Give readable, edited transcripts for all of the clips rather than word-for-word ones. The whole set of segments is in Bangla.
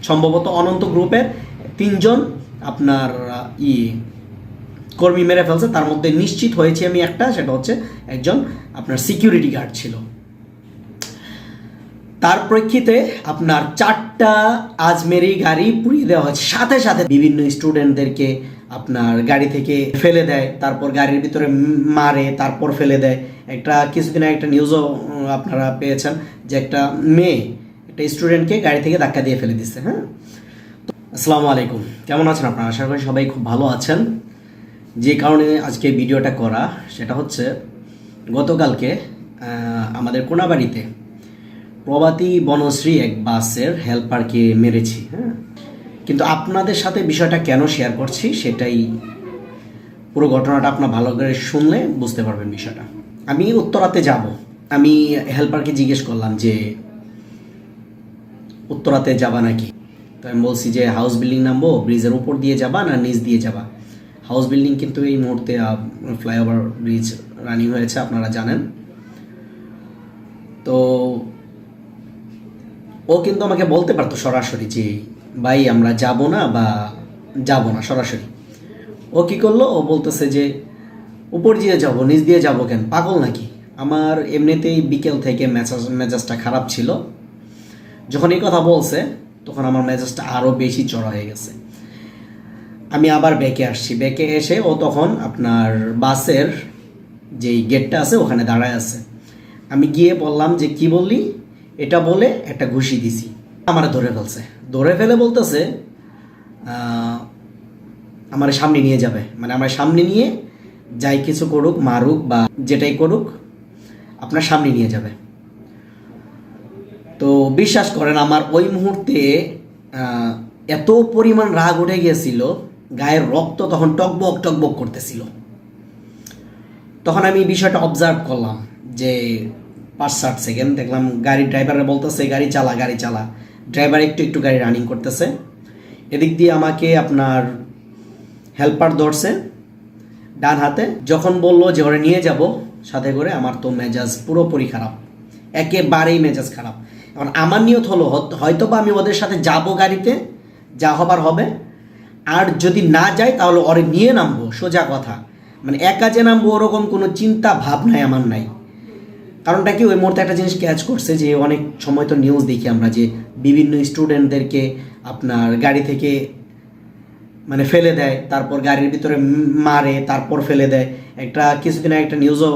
সম্ভবত অনন্ত গ্রুপের 3 জন আপনার কর্মী মেরে ফেলছে। তার মধ্যে নিশ্চিত হয়েছে আমি একটা, সেটা হচ্ছে একজন আপনার সিকিউরিটি গার্ড ছিল। তার প্রেক্ষিতে আপনার 4টা আজমেরি গাড়ি পুড়িয়ে দেওয়া হয়েছে। সাথে সাথে বিভিন্ন স্টুডেন্টদেরকে আপনার গাড়ি থেকে ফেলে দেয়, তারপর গাড়ির ভিতরে মারে, তারপর ফেলে দেয়। একটা কিছুদিন আগে একটা নিউজও আপনারা পেয়েছেন যে একটা মেয়ে একটা স্টুডেন্টকে গাড়ি থেকে ধাক্কা দিয়ে ফেলে দিচ্ছে। হ্যাঁ, আসসালামু আলাইকুম, কেমন আছেন আপনারা? আশা করি সবাই খুব ভালো আছেন। যে কারণে আজকে ভিডিওটা করা সেটা হচ্ছে গতকালকে আমাদের কোনাবাড়িতে প্রভাতী বনশ্রী এক বাসের হেল্পারকে মেরেছি। হ্যাঁ, কিন্তু আপনাদের সাথে বিষয়টা কেন শেয়ার করছি সেটাই, পুরো ঘটনাটা আপনার ভালো করে শুনলে বুঝতে পারবেন বিষয়টা। আমি উত্তরাতে যাব, আমি হেল্পারকে জিজ্ঞেস করলাম যে উত্তরাতে যাবা নাকি? তো আমি বলছি যে হাউস বিল্ডিং নামবো, ব্রিজের উপর দিয়ে যাবা না নিচ দিয়ে যাবা? হাউস বিল্ডিং কিন্তু এই মুহূর্তে ফ্লাইওভার ব্রিজ রানিং হয়েছে, আপনারা জানেন। তো ও কিন্তু আমাকে বলতে পারতো সরাসরি যে ভাই আমরা যাব না বা যাব না, সরাসরি। ও কি করলো, ও বলতেছে যে উপর দিয়ে যাব, নিচ দিয়ে যাব কেন, পাগল নাকি? আমার এমনিতেই বিকেল থেকে মেজাজটা খারাপ ছিল। যখন এই কথা বলছে তখন আমার মেজাজটা আরও বেশি চড়া হয়ে গেছে। আমি আবার ব্যাকে আসছি, ব্যাকে এসে ও তখন আপনার বাসের যেই গেটটা আছে ওখানে দাঁড়ায় আছে। আমি গিয়ে বললাম যে কি বললি, এটা বলে একটা ঘুষি দিছি। আমার ধরে ফেলছে, ধরে ফেলে বলতেছে আমার সামনে নিয়ে যাবে, মানে আমার সামনে নিয়ে যাই কিছু করুক, মারুক বা যেটাই করুক আপনার সামনে নিয়ে যাবে। তো বিশ্বাস করেন আমার ওই মুহূর্তে এত পরিমাণ রাগ উঠে গিয়েছিল, গায়ের রক্ত তখন টকবক টকবক করতেছিল। তখন আমি বিষয়টা অবজার্ভ করলাম যে 5-7 সেকেন্ড দেখলাম গাড়ির ড্রাইভারে বলতেছে গাড়ি চালা, গাড়ি চালা। ড্রাইভার একটু একটু গাড়ি রানিং করতেছে। এদিক দিয়ে আমাকে আপনার হেল্পার ধরছে ডান হাতে। যখন বললো যে ওরা নিয়ে যাব সাথে করে, আমার তো মেজাজ পুরোপুরি খারাপ, একেবারেই মেজাজ খারাপ। এখন আমার নিয়ত হলো হয়তো বা আমি ওদের সাথে যাব, গাড়িতে যা হবার হবে, আর যদি না যাই তাহলে ওরে নিয়ে নামবো, সোজা কথা। মানে একা যে নামবো ওরকম কোনো চিন্তা ভাবনাই আমার নাই। কারণটা কি, ওই মুহূর্তে একটা জিনিস ক্যাচ করছে যে অনেক সময় তো নিউজ দেখি আমরা যে বিভিন্ন স্টুডেন্টদেরকে আপনার গাড়ি থেকে মানে ফেলে দেয়, তারপর গাড়ির ভিতরে মারে, তারপর ফেলে দেয়। একটা কিছুদিন আগে একটা নিউজও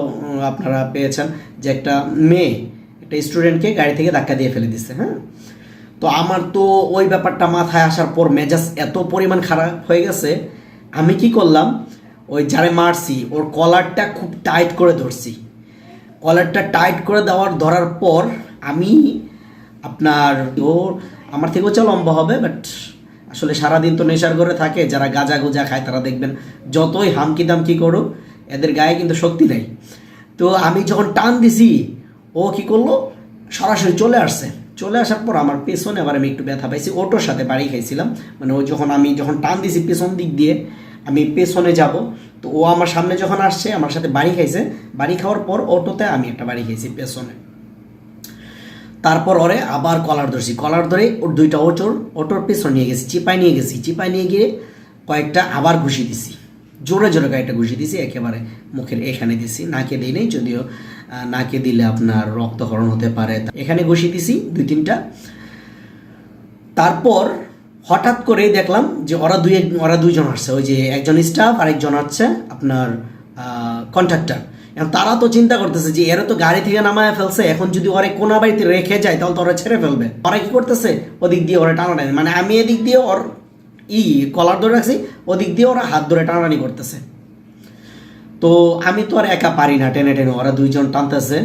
আপনারা পেয়েছেন যে একটা মেয়ে একটা স্টুডেন্টকে গাড়ি থেকে ধাক্কা দিয়ে ফেলে দিচ্ছে। হ্যাঁ, তো আমার তো ওই ব্যাপারটা মাথায় আসার পর মেজাজ এত পরিমাণ খারাপ হয়ে গেছে, আমি কি করলাম, ওই যারে মারছি ওর কলারটা খুব টাইট করে ধরছি। কলারটা টাইট করে ধরার পর আমি আপনার, ও আমার থেকেও চা লম্বা হবে, বাট আসলে সারাদিন তো নেশার ঘরে থাকে, যারা গাঁজা গোজা খায় তারা দেখবেন যতই হামকি দামকি করুক এদের গায়ে কিন্তু শক্তি নেই। তো আমি যখন টান দিছি ও কি করলো, সরাসরি চলে আসছে। চলে আসার পর আমার পেছনে আবার আমি একটু ব্যথা পাইছি, ওটোর সাথে বাড়ি খাইছিলাম। মানে ও আমি যখন টান দিছি পেছন দিক দিয়ে আমি পেছনে যাব, তো ও আমার সামনে যখন আসছে আমার সাথে বাড়ি খাইছে। বাড়ি খাওয়ার পর অটোতে আমি একটা বাড়ি খাইছি পেছনে। তারপর ওরে আবার কলার ধরছি, কলার ধরে ওর 2টা অটোর পেছন নিয়ে গেছি, চিপায় নিয়ে গেছি। চিপায় নিয়ে গিয়ে কয়েকটা আবার ঘুষি দিছি, জোরে জোরে কয়েকটা ঘুষি দিছি, একেবারে মুখের এখানে দিছি, নাকে দিই নেই, যদিও নাকে দিলে আপনার রক্তক্ষরণ হতে পারে। এখানে ঘুষি দিছি 2-3টা। তারপর হঠাৎ করেই দেখলাম যে ওরা 2জন আসছে, ওই যে একজন স্টাফ আর একজন হচ্ছে আপনার কন্ট্রাক্টর। এখন তারা তো চিন্তা করতেছে যে এরা তো গাড়ি থেকে নামায় ফেলছে, এখন যদি ওরা কোনা বাড়িতে রেখে যায় তাহলে তো ওরা ছেড়ে ফেলবে। ওরা কি করতেছে, ওদিক দিয়ে ওরা টানাটানি, মানে আমি এদিক দিয়ে ওর কলার ধরে রাখছি, ওদিক দিয়ে ওরা হাত ধরে টানাটানি করতেছে। তো আমি তো আর একা পারি না টেনে টেনে, ওরা 2জন টানতেছে।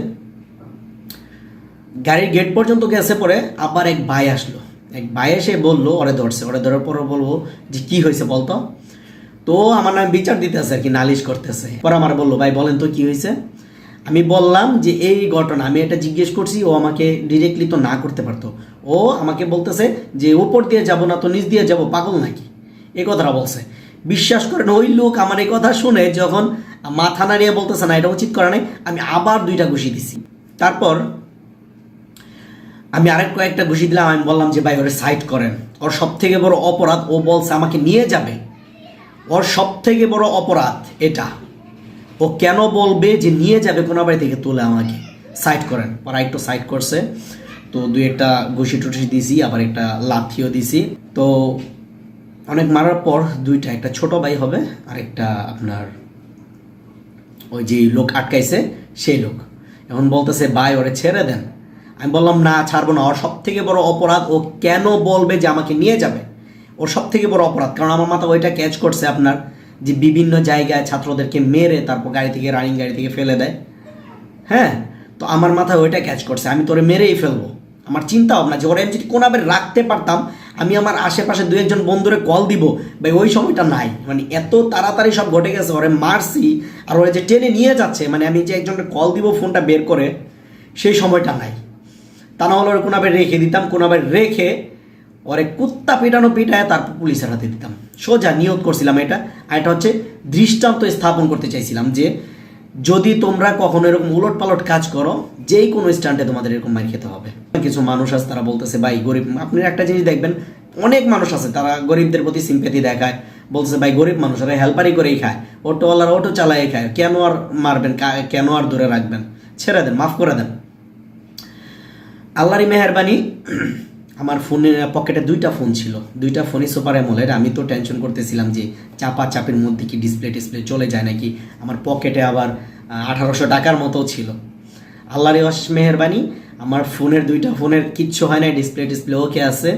গাড়ির গেট পর্যন্ত গেছে, পরে আবার এক ভাই আসলো, এক ভাই এসে বললো ওরে ধরছে। ওরে ধরার পর বলবো যে কি হয়েছে বলতো। তো আমার নাম বিচার দিতেছে আর কি, নালিশ করতেছে। পরে আমার বললো ভাই বলেন তো কি হয়েছে। আমি বললাম যে এই ঘটনা, আমি এটা জিজ্ঞেস করছি, ও আমাকে ডিরেক্টলি তো না করতে পারতো। ও আমাকে বলতেছে যে উপর দিয়ে যাব না তো নিচ দিয়ে যাব, পাগল নাকি, এই কথাটা বলছে। বিশ্বাস করেন ওই লোক আমার এই কথা শুনে যখন মাথা নাড়িয়ে বলতেছে না এটা উচিত করে নাই, আমি আবার 2টা ঘুষি দিছি। তারপর আমি আরেক কয়েকটা ঘুষি দিলাম, আমি বললাম যে ভাই ওরে সাইড করেন, ওর সব থেকে বড় অপরাধ ও বলছে আমাকে নিয়ে যাবে, ওর সব থেকে বড় অপরাধ এটা, ও কেন বলবে যে নিয়ে যাবে কোনাবাড়ি থেকে তুলে, আমাকে সাইড করেন। পরে একটু সাইড করছে, তো 2-একটা ঘুষি টুষি দিছি, আবার একটা লাথিও দিছি। তো অনেক মারার পর 2টা, একটা ছোট ভাই হবে আর একটা আপনার ওই যে লোক আটকাইছে সেই লোক, এখন বলতেছে ভাই ওরে ছেড়ে দেন। আমি বললাম না ছাড়বো না, ওর সব থেকে বড় অপরাধ, ও কেন বলবে যে আমাকে নিয়ে যাবে, ওর সব থেকে বড় অপরাধ। কারণ আমার মাথা ওইটা ক্যাচ করছে আপনার, যে বিভিন্ন জায়গায় ছাত্রদেরকে মেরে তারপর গাড়ি থেকে, রানিং গাড়ি থেকে ফেলে দেয়। হ্যাঁ, তো আমার মাথায় ওইটা ক্যাচ করছে, আমি তোরে মেরেই ফেলবো। আমার চিন্তা ভাবনা যে ওরা যদি কোনোভাবে রাখতে পারতাম, আমি আমার আশেপাশে 2-1 বন্ধুরে কল দিব, ভাই ওই সময়টা নাই, মানে এত তাড়াতাড়ি সব ঘটে গেছে, ওরে মারছি আর ওরা যে টেনে নিয়ে যাচ্ছে, মানে আমি যে একজনকে কল দিব ফোনটা বের করে, সেই সময়টা নাই। তা না হলে ওরা কোনোভাবে রেখে দিতাম, কোনোভাবে রেখে ওরে কুত্তা পিটানো পিটায় তারপর পুলিশের হাতে দিতাম। সোজা নিয়ত করছিলাম এটা। আর এটা হচ্ছে দৃষ্টান্ত স্থাপন করতে চাইছিলাম যে যদি তোমরা কখনো এরকম উলট পালট কাজ করো, যেই কোনো স্ট্যান্ডে তোমাদের এরকম মার খেতে হবে। কিছু মানুষ আছে তারা বলতেছে ভাই গরিব, আপনি একটা জিনিস দেখবেন, অনেক মানুষ আছে তারা গরিবদের প্রতি সিম্প্যাথি দেখায়, বলতেছে ভাই গরিব মানুষ, ওরা হেল্পারি করেই খায়, অটোওয়ালারা অটো চালাই খায়, কেন আর মারবেন, কেন আর দূরে রাখবেন, ছেড়ে দেন, মাফ করে দেন। আল্লাহরই মেহেরবানি, আমার ফোনের পকেটে 2টা ফোন ছিল, 2টা ফোনই সুপার অ্যামোলেড। আমি তো টেনশন করতেছিলাম যে চাপির মধ্যে কি ডিসপ্লে চলে যায় নাকি, আমার পকেটে আবার 1800 টাকার মতো ছিল। আল্লাহরই অশেষ মেহেরবানি, আমার ফোনের 2টা ফোনের কিচ্ছু হয় না, ডিসপ্লে ওকে আছে,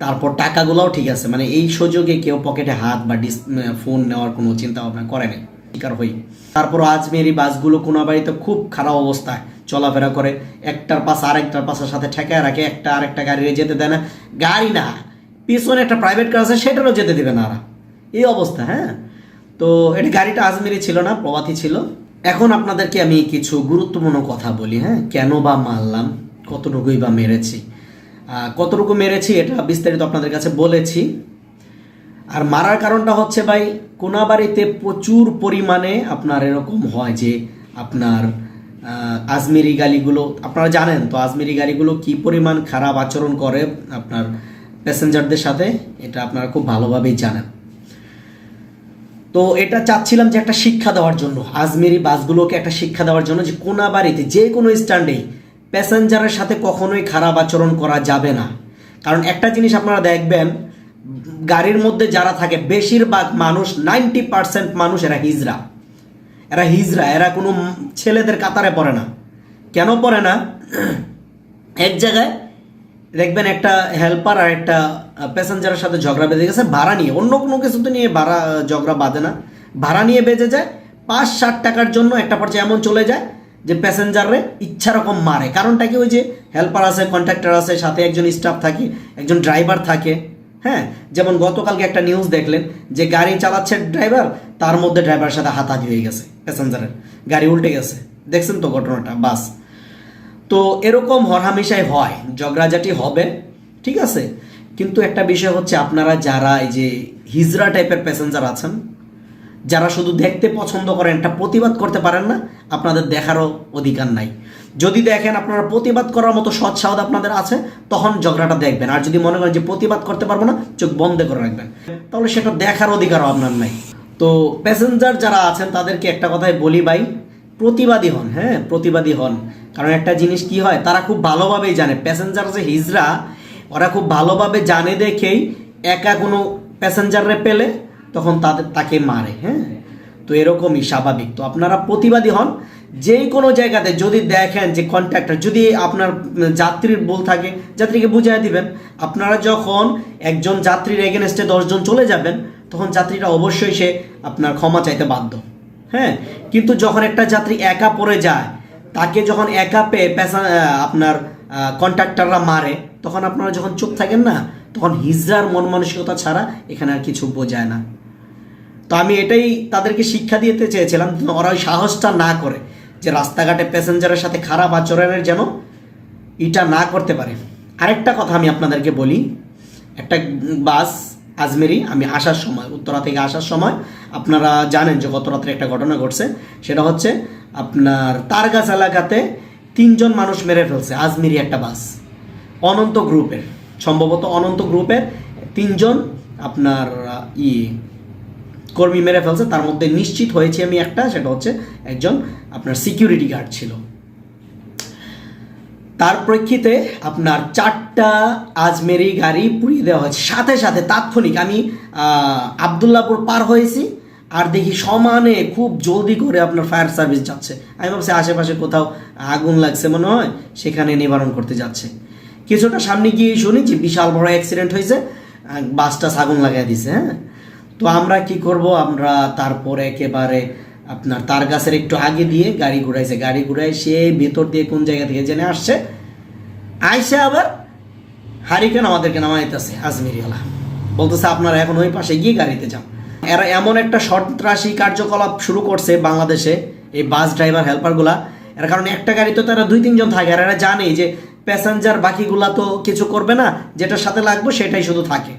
তারপর টাকাগুলোও ঠিক আছে, মানে এই সুযোগে কেউ পকেটে হাত বা ফোন নেওয়ার কোনো চিন্তা ভাবনা করে নাই, শিকার হই। তারপর আজমেরি বাসগুলো কোনো বাড়িতে খুব খারাপ অবস্থায় চলাফেরা করে, একটার পাশ আরেকটার পাশের সাথে ঠেকায় রাখে, একটা আরেকটা গাড়ি যেতে দেয় না, গাড়ি না পিছনে একটা প্রাইভেট কার আছে সেটারও যেতে দেবে না, এই অবস্থা। হ্যাঁ, তো এটা গাড়িটা আজমেরি ছিল না, প্রভাতী ছিল। এখন আপনাদেরকে আমি কিছু গুরুত্বপূর্ণ কথা বলি। হ্যাঁ, কেন বা মারলাম, কতটুকুই বা মেরেছি, কতটুকু মেরেছি এটা বিস্তারিত আপনাদের কাছে বলেছি। আর মারার কারণটা হচ্ছে ভাই, কোনাবাড়িতে প্রচুর পরিমাণে আপনার এরকম হয় যে আপনার আজমেরি গাড়িগুলো, আপনারা জানেন তো আজমেরি গাড়িগুলো কি পরিমাণ খারাপ আচরণ করে আপনার প্যাসেঞ্জারদের সাথে, এটা আপনারা খুব ভালোভাবেই জানেন। তো এটা চাচ্ছিলাম যে একটা শিক্ষা দেওয়ার জন্য, আজমেরি বাসগুলোকে একটা শিক্ষা দেওয়ার জন্য, যে কোনাবাড়িতে যে কোনো স্ট্যান্ডেই প্যাসেঞ্জারের সাথে কখনোই খারাপ আচরণ করা যাবে না। কারণ একটা জিনিস আপনারা দেখবেন, গাড়ির মধ্যে যারা থাকে বেশিরভাগ মানুষ, 90% মানুষ এরা হিজড়া, এরা কোনো ছেলেদের কাতারে পড়ে না। কেন পড়ে না? এক জায়গায় দেখবেন একটা হেল্পার আর একটা প্যাসেঞ্জারের সাথে ঝগড়া বেঁধে গেছে ভাড়া নিয়ে, অন্য কোনো কিছু তো নিয়ে ঝগড়া বাঁধে না, ভাড়া নিয়ে বেঁধে যায়, 5-7 টাকার জন্য একটা পর্যায়ে এমন চলে যায় যে প্যাসেঞ্জাররে ইচ্ছা রকম মারে। কারণটা কি, ওই যে হেল্পার আছে, কন্ট্রাক্টর আছে, সাথে একজন স্টাফ থাকে, একজন ড্রাইভার থাকে। হ্যাঁ, যেমন গতকালকে একটা নিউজ দেখলেন যে গাড়ি চালাচ্ছে ড্রাইভার, তার মধ্যে ড্রাইভারের সাথে হাতাহাতি হয়ে গেছে, প্যাসেঞ্জারের গাড়ি উল্টে গেছে, দেখছেন তো ঘটনাটা। বাস, তো এরকম হরহামেশাই হয়, ঝগড়াঝাটি হবে, ঠিক আছে। কিন্তু একটা বিষয় হচ্ছে, আপনারা যারা এই যে হিজড়া টাইপের প্যাসেঞ্জার আছেন, যারা শুধু দেখতে পছন্দ করেন, একটা প্রতিবাদ করতে পারেন না, আপনাদের দেখারও অধিকার নাই। যদি দেখেন আপনারা প্রতিবাদ করার মতো সৎ সাহস আপনাদের আছে, তখন ঝগড়াটা দেখবেন। আর যদি মনে করেন যে প্রতিবাদ করতে পারবো না, চোখ বন্ধ করে রাখবেন, তাহলে সেটা দেখার অধিকারও আপনার নাই। তো প্যাসেঞ্জার যারা আছেন তাদেরকে একটা কথাই বলি ভাই, প্রতিবাদী হন। হ্যাঁ, প্রতিবাদী হন। কারণ একটা জিনিস কি হয়, তারা খুব ভালোভাবেই জানে, প্যাসেঞ্জার যে হিজড়া, ওরা খুব ভালোভাবে জানে দেখেই একা কোনো প্যাসেঞ্জাররে পেলে তখন তাকে মারে। হ্যাঁ, তো এরকমই স্বাভাবিক। তো আপনারা প্রতিবাদী হন। যে কোনো জায়গাতে যদি দেখেন যে কন্ট্রাক্টর, যদি আপনার যাত্রীর ভুল থাকে, যাত্রীকে বুঝিয়ে দিবেন। আপনারা যখন একজন যাত্রীর এগেনস্টে 10 জন চলে যাবেন, তখন যাত্রীরা অবশ্যই সে আপনার ক্ষমা চাইতে বাধ্য। হ্যাঁ, কিন্তু যখন একটা যাত্রী একা পড়ে যায়, তাকে যখন একা পেয়ে আপনার কন্ট্রাক্টররা মারে, তখন আপনারা যখন চুপ থাকেন না, তখন হিজড়ার মন মানসিকতা ছাড়া এখানে আর কিছু বোঝায় না। তো আমি এটাই তাদেরকে শিক্ষা দিতে চেয়েছিলাম, ওরা ওই সাহসটা না করে, যে রাস্তাঘাটে প্যাসেঞ্জারের সাথে খারাপ আচরণের যেন এটা না করতে পারে। আরেকটা কথা আমি আপনাদেরকে বলি, একটা বাস আজমেরি। আমি আসার সময়, উত্তরা থেকে আসার সময় আপনারা জানেন যে গত রাত্রে একটা ঘটনা ঘটছে। সেটা হচ্ছে আপনার তারগাছ এলাকাতে 3 জন মানুষ মেরে ফেলছে আজমেরি একটা বাস, অনন্ত গ্রুপের, সম্ভবত অনন্ত গ্রুপের 3 জন আপনার কর্মী মেরে ফেলছে। তার মধ্যে নিশ্চিত হয়েছে আমি একটা, সেটা হচ্ছে একজন আপনার সিকিউরিটি গার্ড ছিল। তার প্রেক্ষিতে আপনার 4টা আজমেরি গাড়ি পুড়িয়ে দেওয়া হয়েছে সাথে সাথে, তাৎক্ষণিক। আমি আবদুল্লাপুর পার হয়েছি আর দেখি সমানে খুব জলদি করে আপনার ফায়ার সার্ভিস যাচ্ছে। আমি ভাবছি আশেপাশে কোথাও আগুন লাগছে মনে হয়, সেখানে নিবারণ করতে যাচ্ছে। কিছুটা সামনে গিয়ে শুনি যে বিশাল বড় অ্যাক্সিডেন্ট হয়েছে, বাসটা আগুন লাগাই দিছে। হ্যাঁ, তো আমরা কি করব, আমরা তারপরে একেবারে আপনার তার গাছের একটু আগে দিয়ে গাড়ি ঘুরাইছে, গাড়ি ঘুরাই সে ভেতর দিয়ে কোন জায়গা থেকে জেনে আসছে, আইসে আবার হারিকেন আমাদেরকে নামাইতেছে আজমেরিওয়ালা, বলতেছে আপনারা এখন ওই পাশে গিয়ে গাড়িতে যান। এরা এমন একটা সন্ত্রাসী কার্যকলাপ শুরু করছে বাংলাদেশে, এই বাস ড্রাইভার হেল্পারগুলা। এর কারণে একটা গাড়িতে তারা 2-3 জন থাকে, আর এরা জানে যে প্যাসেঞ্জার বাকিগুলা তো কিছু করবে না, যেটার সাথে লাগবে সেটাই শুধু থাকে,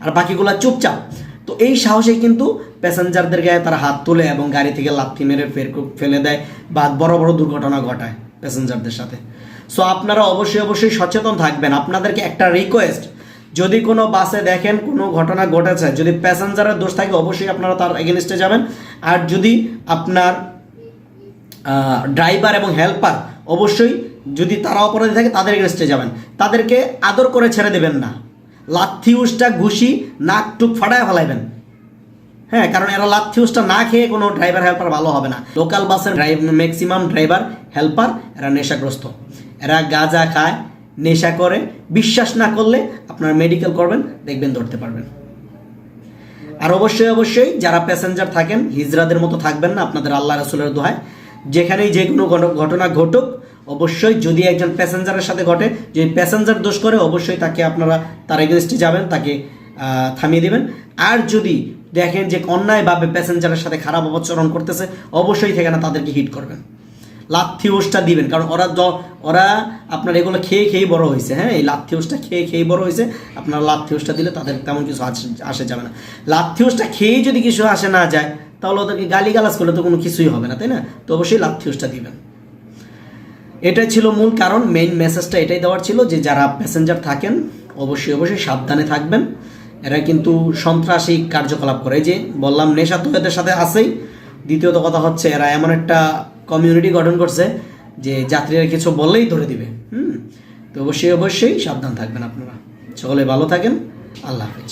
আর বাকিগুলা চুপচাপ। তো এই সাহসে কিন্তু প্যাসেঞ্জারদের গায়ে তারা হাত তোলে এবং গাড়ি থেকে লাথি মেরে ফেলে দেয় বা বড় বড় দুর্ঘটনা ঘটায় প্যাসেঞ্জারদের সাথে। সো আপনারা অবশ্যই সচেতন থাকবেন। আপনাদেরকে একটা রিকোয়েস্ট, যদি কোনো বাসে দেখেন কোনো ঘটনা ঘটেছে, যদি প্যাসেঞ্জারের দোষ থাকে অবশ্যই আপনারা তার এগেনস্টে যাবেন। আর যদি আপনার ড্রাইভার এবং হেল্পার, অবশ্যই যদি তারা অপরাধী থাকে তাদের এগেনস্টে যাবেন। তাদেরকে আদর করে ছেড়ে দেবেন না, লাথি উষ্টা ঘুষি নাক টুক ফাটায় ফেলাইবেন। হ্যাঁ, কারণ এরা লাথি উষ্টা না খেয়ে কোনো ড্রাইভার হেল্পার ভালো হবে না। লোকাল বাসের ম্যাক্সিমাম ড্রাইভার হেল্পার এরা নেশাগ্রস্ত, এরা গাঁজা খায়, নেশা করে। বিশ্বাস না করলে আপনারা মেডিকেল করবেন, দেখবেন ধরতে পারবেন। আর অবশ্যই যারা প্যাসেঞ্জার থাকেন হিজড়াদের মতো থাকবেন না, আপনাদের আল্লাহ রাসূলের দোহায়। যেখানেই যে কোনো ঘটনা ঘটুক, অবশ্যই যদি একজন প্যাসেঞ্জারের সাথে ঘটে, যদি প্যাসেঞ্জার দোষ করে অবশ্যই তাকে আপনারা তার এগেনস্টে যাবেন, তাকে থামিয়ে দেবেন। আর যদি দেখেন যে অন্যায়ভাবে প্যাসেঞ্জারের সাথে খারাপ আচরণ করতেছে, অবশ্যই সেখানে তাদেরকে হিট করবেন, লাথি উষ্টা দিবেন। কারণ ওরা আপনার এগুলো খেয়ে বড় হয়েছে। হ্যাঁ, এই লাথি উষ্টা খেয়ে বড় হয়েছে। আপনারা লাথি উষ্টা দিলে তাদের তেমন কিছু আসে যাবে না। লাথি উষ্টা খেয়েই যদি কিছু আসে না যায়, তাহলে ওদেরকে গালিগালাজ করলে তো কোনো কিছুই হবে না, তাই না? তো অবশ্যই লাথি উষ্টা দিবেন। এটাই ছিল মূল কারণ, মেইন মেসেজটা এটাই দেওয়ার ছিল যে যারা প্যাসেঞ্জার থাকেন অবশ্যই সাবধানে থাকবেন। এরা কিন্তু সন্ত্রাসী কার্যকলাপ করে, যে বললাম নেশা তো এদের সাথে আছেই। দ্বিতীয়ত কথা হচ্ছে এরা এমন একটা কমিউনিটি গঠন করছে যে যাত্রীরা কিছু বললেই ধরে দিবে। তো অবশ্যই সাবধান থাকবেন আপনারা। সকলে ভালো থাকেন। আল্লাহ হাফেজ।